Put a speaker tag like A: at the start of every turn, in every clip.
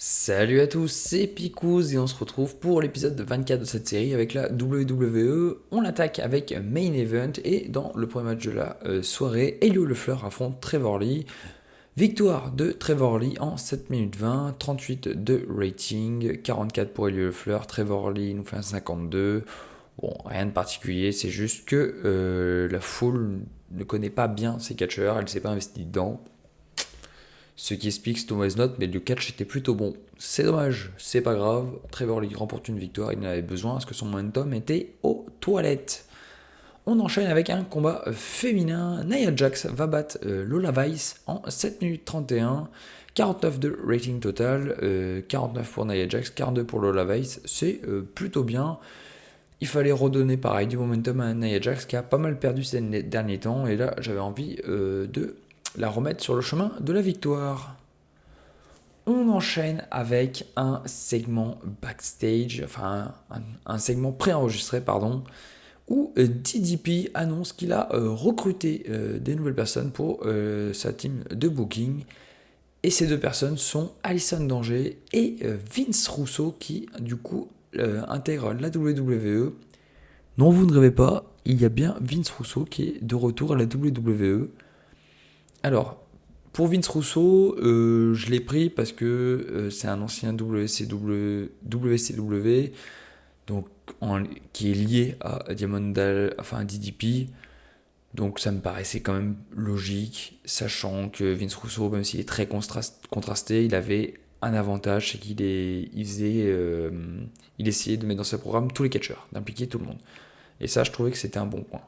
A: Salut à tous, c'est Picouz et on se retrouve pour l'épisode 24 de cette série avec la WWE. On attaque avec Main Event et dans le premier match de la soirée, Elio Lefleur affronte Trevor Lee. Victoire de Trevor Lee en 7 minutes 20, 38 de rating, 44 pour Elio Lefleur, Trevor Lee nous fait un 52. Bon, rien de particulier, c'est juste que la foule ne connaît pas bien ses catcheurs, elle ne s'est pas investie dedans. Ce qui explique cette mauvaise note, mais le catch était plutôt bon. C'est dommage, c'est pas grave. Trevor Lee remporte une victoire, il en avait besoin parce que son momentum était aux toilettes. On enchaîne avec un combat féminin. Nia Jax va battre Lola Vice en 7 minutes 31. 49 de rating total, 49 pour Nia Jax, 42 pour Lola Vice. C'est plutôt bien. Il fallait redonner pareil du momentum à Nia Jax qui a pas mal perdu ces derniers temps. Et là, j'avais envie de la remettre sur le chemin de la victoire. On enchaîne avec un segment backstage, enfin un segment préenregistré, pardon, où DDP annonce qu'il a recruté des nouvelles personnes pour sa team de booking. Et ces deux personnes sont Alison Danger et Vince Russo qui, du coup, intègrent la WWE. Non, vous ne rêvez pas, il y a bien Vince Russo qui est de retour à la WWE. Alors, pour Vince Russo, je l'ai pris parce que c'est un ancien WCW, donc qui est lié à à DDP. Donc ça me paraissait quand même logique, sachant que Vince Russo, même s'il est très contrasté, il avait un avantage, c'est il essayait de mettre dans ses programmes tous les catcheurs, d'impliquer tout le monde. Et ça, je trouvais que c'était un bon point.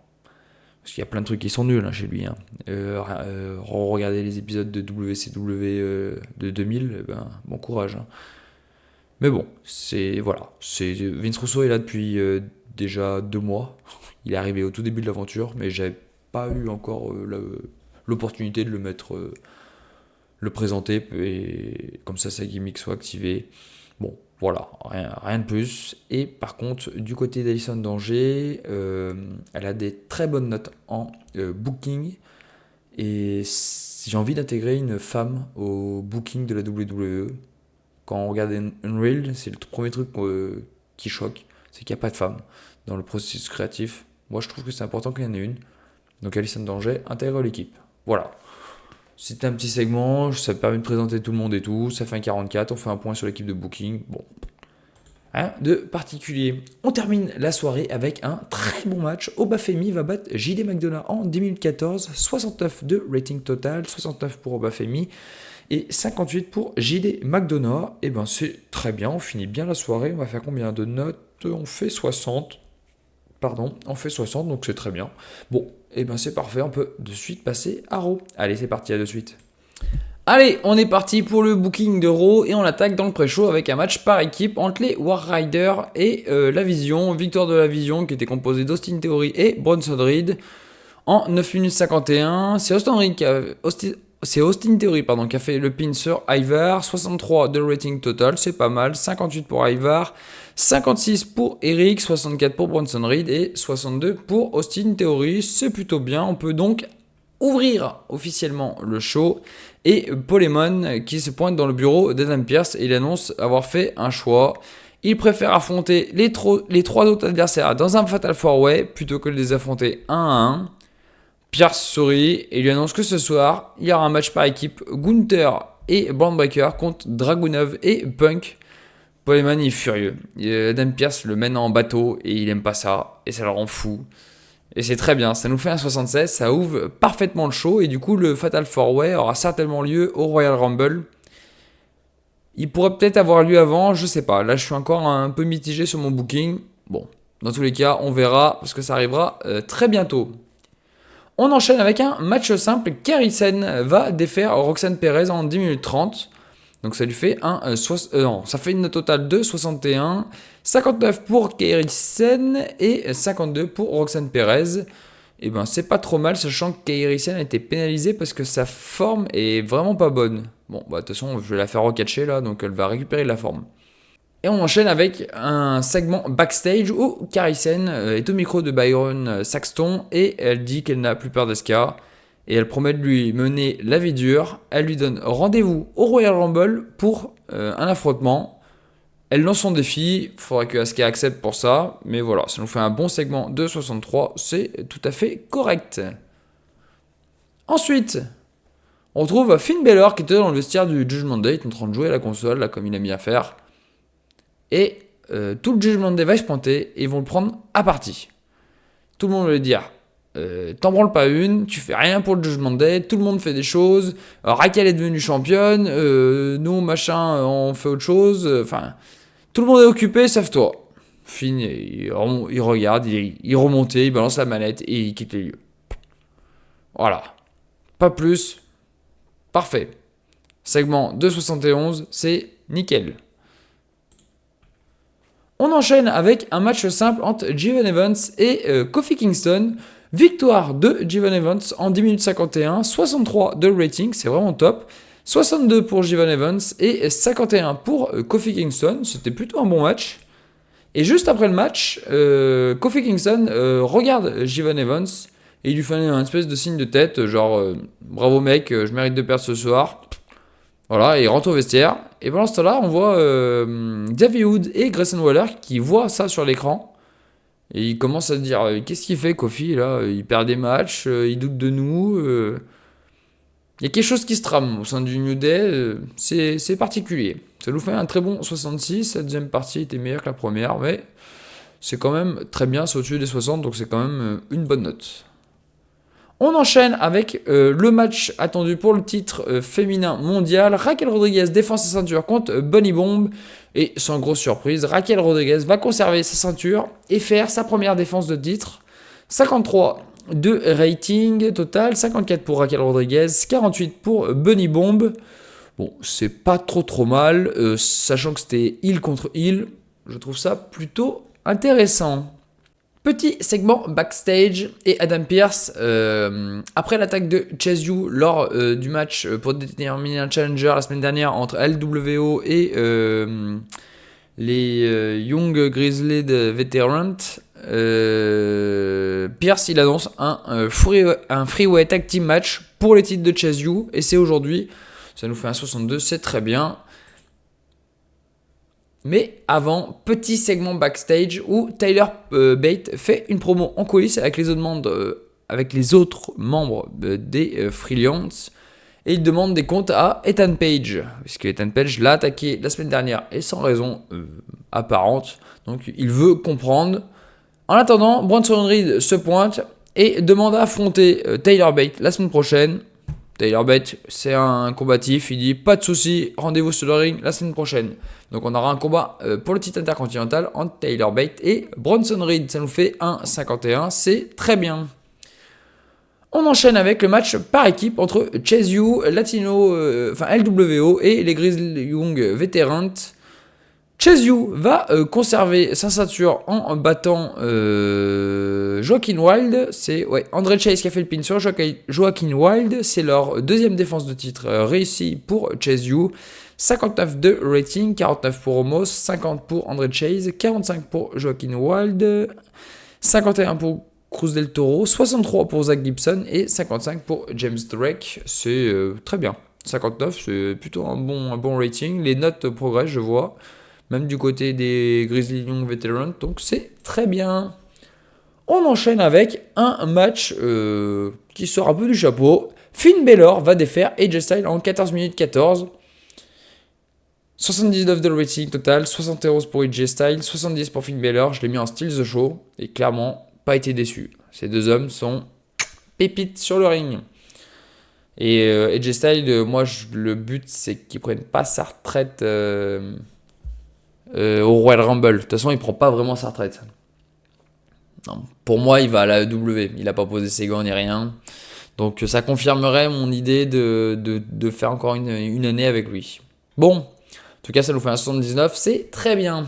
A: Parce qu'il y a plein de trucs qui sont nuls chez lui. Regardez les épisodes de WCW de 2000, bon courage. Mais bon, voilà. Vince Russo est là depuis déjà 2 mois. Il est arrivé au tout début de l'aventure, mais j'avais pas eu encore l'opportunité de le présenter et comme ça sa gimmick soit activée. Bon, voilà, rien de plus. Et par contre, du côté d'Alison Danger, elle a des très bonnes notes en booking. Et j'ai envie d'intégrer une femme au booking de la WWE. Quand on regarde Unreal, c'est le premier truc qui choque, c'est qu'il n'y a pas de femme dans le processus créatif. Moi, je trouve que c'est important qu'il y en ait une. Donc Alison Danger intègre l'équipe. Voilà. C'était un petit segment, ça permet de présenter tout le monde et tout. Ça fait un 44, on fait un point sur l'équipe de booking. Bon, rien de particulier. On termine la soirée avec un très bon match. Obafemi va battre JD McDonough en 10 minutes 14, 69 de rating total, 69 pour Obafemi et 58 pour JD McDonough. Et ben c'est très bien, on finit bien la soirée. On va faire combien de notes? On fait 60. Pardon, on fait 60, donc c'est très bien. Bon, et ben c'est parfait, on peut de suite passer à Raw. Allez, c'est parti, à de suite. Allez, on est parti pour le booking de Raw et on attaque dans le pré-show avec un match par équipe entre les War Riders et la Vision. Victoire de la Vision qui était composée d'Austin Theory et Bronson Reed en 9 minutes 51. C'est Austin Theory qui a fait le pin sur Ivar. 63 de rating total, c'est pas mal. 58 pour Ivar, 56 pour Eric, 64 pour Bronson Reed et 62 pour Austin Theory. C'est plutôt bien. On peut donc ouvrir officiellement le show. Et Paul Heyman qui se pointe dans le bureau d'Adam Pearce et il annonce avoir fait un choix. Il préfère affronter les 3 autres adversaires dans un Fatal 4-Way plutôt que de les affronter un à un. Pierce sourit et lui annonce que ce soir, il y aura un match par équipe. Gunther et Braun Breaker contre Dragunov et Punk. Paul Heyman est furieux. Adam Pearce le mène en bateau et il aime pas ça. Et ça le rend fou. Et c'est très bien, ça nous fait un 76, ça ouvre parfaitement le show. Et du coup, le Fatal 4-Way aura certainement lieu au Royal Rumble. Il pourrait peut-être avoir lieu avant, je sais pas. Là, je suis encore un peu mitigé sur mon booking. Bon, dans tous les cas, on verra parce que ça arrivera très bientôt. On enchaîne avec un match simple. Kairi Sane va défaire Roxanne Perez en 10 minutes 30. Donc ça lui fait ça fait une note totale de 61. 59 pour Kairi Sane et 52 pour Roxanne Perez. Et ben c'est pas trop mal, sachant que Kairi Sane a été pénalisée parce que sa forme est vraiment pas bonne. Bon, bah de toute façon, je vais la faire recatcher là, donc elle va récupérer la forme. Et on enchaîne avec un segment backstage où Kairi Sane est au micro de Byron Saxton et elle dit qu'elle n'a plus peur d'Asuka. et elle promet de lui mener la vie dure. Elle lui donne rendez-vous au Royal Rumble pour un affrontement. Elle lance son défi, il faudra que Asuka accepte pour ça, mais voilà, ça nous fait un bon segment de 63, c'est tout à fait correct. Ensuite, on retrouve Finn Balor qui était dans le vestiaire du Judgment Day, en train de jouer à la console, là, comme il a mis à faire. Et tout le Judgment Day va se pointer et ils vont le prendre à partie. Tout le monde va lui dire t'en branles pas une, tu fais rien pour le Judgment Day, tout le monde fait des choses, Raquel est devenue championne, nous machin on fait autre chose, enfin tout le monde est occupé sauf toi. Finn il regarde, il remonte, il balance la manette et il quitte les lieux. Voilà, pas plus, parfait. Segment 271, c'est nickel. On enchaîne avec un match simple entre Jevon Evans et Kofi Kingston. Victoire de Jevon Evans en 10 minutes 51, 63 de rating, c'est vraiment top. 62 pour Jevon Evans et 51 pour Kofi Kingston, c'était plutôt un bon match. Et juste après le match, Kofi Kingston regarde Jevon Evans et il lui fait un espèce de signe de tête, genre bravo mec, je mérite de perdre ce soir. Voilà, et il rentre au vestiaire. Et pendant ce temps-là, on voit Xavier Woods et Grayson Waller qui voient ça sur l'écran. Et ils commencent à se dire qu'est-ce qu'il fait, Kofi là? Il perd des matchs, il doute de nous. Il y a quelque chose qui se trame au sein du New Day. C'est particulier. Ça nous fait un très bon 66. La deuxième partie était meilleure que la première, mais c'est quand même très bien. C'est au-dessus des 60, donc c'est quand même une bonne note. On enchaîne avec le match attendu pour le titre féminin mondial. Raquel Rodriguez défend sa ceinture contre Bunny Bomb. Et sans grosse surprise, Raquel Rodriguez va conserver sa ceinture et faire sa première défense de titre. 53 de rating total, 54 pour Raquel Rodriguez, 48 pour Bunny Bomb. Bon, c'est pas trop mal, sachant que c'était heel contre heel. Je trouve ça plutôt intéressant. Petit segment backstage et Adam Pearce, après l'attaque de Chase U lors du match pour déterminer un challenger la semaine dernière entre LWO et les Young Grizzly Veterans, Pearce il annonce un freeway tag team match pour les titres de Chase U et c'est aujourd'hui, ça nous fait un 62, c'est très bien. Mais avant, petit segment backstage où Tyler Bate fait une promo en coulisses avec les autres membres des Freelance. Et il demande des comptes à Ethan Page. Puisque Ethan Page l'a attaqué la semaine dernière et sans raison apparente. Donc il veut comprendre. En attendant, Bronson Reed se pointe et demande à affronter Tyler Bate la semaine prochaine. Tyler Bate, c'est un combatif, il dit pas de soucis, rendez-vous sur le ring la semaine prochaine. Donc on aura un combat pour le titre intercontinental entre Tyler Bate et Bronson Reed. Ça nous fait 1,51, c'est très bien. On enchaîne avec le match par équipe entre Chase U, LWO et les Grizzly Young Veterans. Chase U va conserver sa ceinture en battant Joaquin Wilde. C'est André Chase qui a fait le pin sur Joaquin Wilde. C'est leur deuxième défense de titre réussie pour Chase U. 59 de rating, 49 pour Omos, 50 pour André Chase, 45 pour Joaquin Wilde, 51 pour Cruz del Toro, 63 pour Zach Gibson et 55 pour James Drake. C'est très bien. 59, c'est plutôt un bon rating. Les notes progressent, je vois. Même du côté des Grizzly Young Veterans, donc c'est très bien. On enchaîne avec un match qui sort un peu du chapeau. Finn Balor va défaire AJ Styles en 14 minutes 14. 79 de rating total, 71 pour AJ Styles, 70 pour Finn Balor. Je l'ai mis en style The Show et clairement pas été déçu. Ces deux hommes sont pépites sur le ring. Et AJ Styles, le but c'est qu'il prenne pas sa retraite au Royal Rumble. De toute façon, il prend pas vraiment sa retraite. Non, pour moi, il va à la AEW. Il n'a pas posé ses gants ni rien. Donc, ça confirmerait mon idée de faire encore une année avec lui. Bon, en tout cas, ça nous fait un 79. C'est très bien.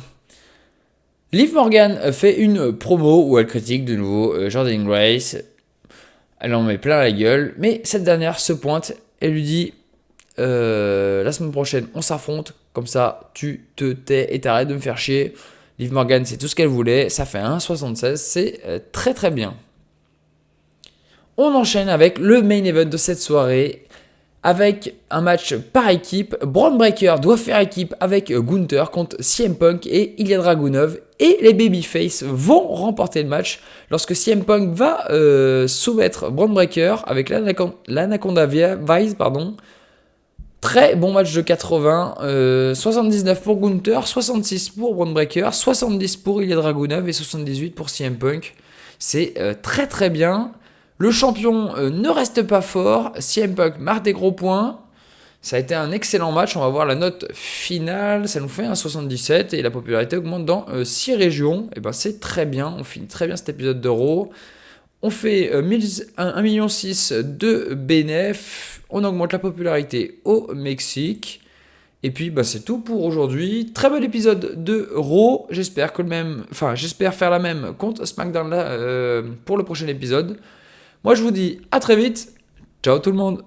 A: Liv Morgan fait une promo où elle critique de nouveau Jordynne Grace. Elle en met plein la gueule. Mais cette dernière se pointe. Elle lui dit la semaine prochaine, on s'affronte. Comme ça, tu te tais et t'arrêtes de me faire chier. Liv Morgan, c'est tout ce qu'elle voulait. Ça fait 1,76. C'est très très bien. On enchaîne avec le main event de cette soirée, avec un match par équipe. Braun Breaker doit faire équipe avec Gunther contre CM Punk et Ilya Dragunov. Et les Babyface vont remporter le match lorsque CM Punk va soumettre Braun Breaker avec l'Anaconda Vice. Très bon match de 80. 79 pour Gunther, 66 pour Braun Breaker, 70 pour Ilya Dragunov et 78 pour CM Punk. C'est très très bien. Le champion ne reste pas fort. CM Punk marque des gros points. Ça a été un excellent match. On va voir la note finale. Ça nous fait un 77 et la popularité augmente dans 6 régions. Et ben c'est très bien. On finit très bien cet épisode de Raw. On fait 1,6 million de bénéf. On augmente la popularité au Mexique. Et puis c'est tout pour aujourd'hui. Très bel épisode de Raw. J'espère faire la même contre SmackDown pour le prochain épisode. Moi je vous dis à très vite. Ciao tout le monde.